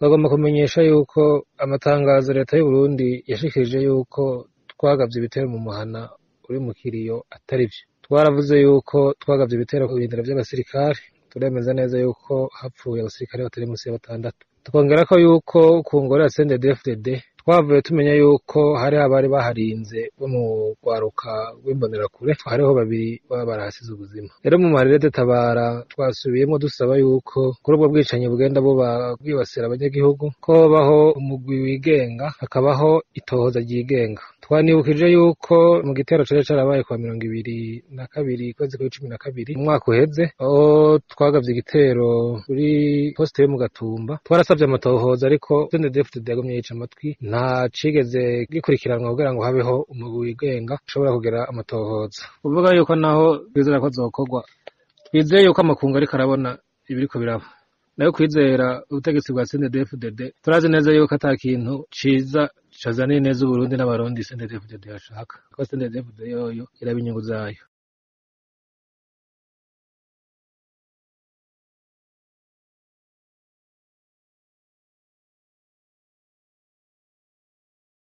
Bagomba kumenyesha yuko amatangazo leta y'u Burundi yashikirije yuko twagavye ibitero mu muhana uri mu Kiriyo atari vyo. Twaravuze yuko twagavye ibitero ku birindiro vy'abasirikare, turemeza neza yuko hapfuye abasirikare batari musi ya 6. Tukongerako yuko ku ngoro ya CNDD-FDD twavuye tumenya yuko hari abari baharinze bo mu rwaruka rw'imbonerakure, hariho 2 baba barahasize ubuzima. Rero mu marire Tabara twasubiyemo dusaba yuko kuri ubwo bwicanyi bugenda buba bwibasira abanyagihugu ko baho umugwi wigenga, hakabaho itohoza ryigenga. Twanibukije yuko mu gitero cari carabaye kwa 22 kwezi kwa 12 mu mwaka uheze, aho twagavye igitero kuri poste yo mu Gatumba. Twarasavye amatohoza ariko CNDD-FDD yagumye yica amatwi, nta cigeze gikurikiranwa kugira ngo habeho umugwi wigenga ushobora kugira amatohoza. Uvuga yuko naho twizera ko zokorwa, twizeye yuko amakungu ariko arabona ibiriko biraba, nayo kwizera ubutegetsi bwa CNDD-FDD turazi neza yuko ata kintu ciza cazaniye neza Uburundi n'abarundi CNDD-FDD yashaka, ko CNDD-FDD yoyo iraba inyungu zayo.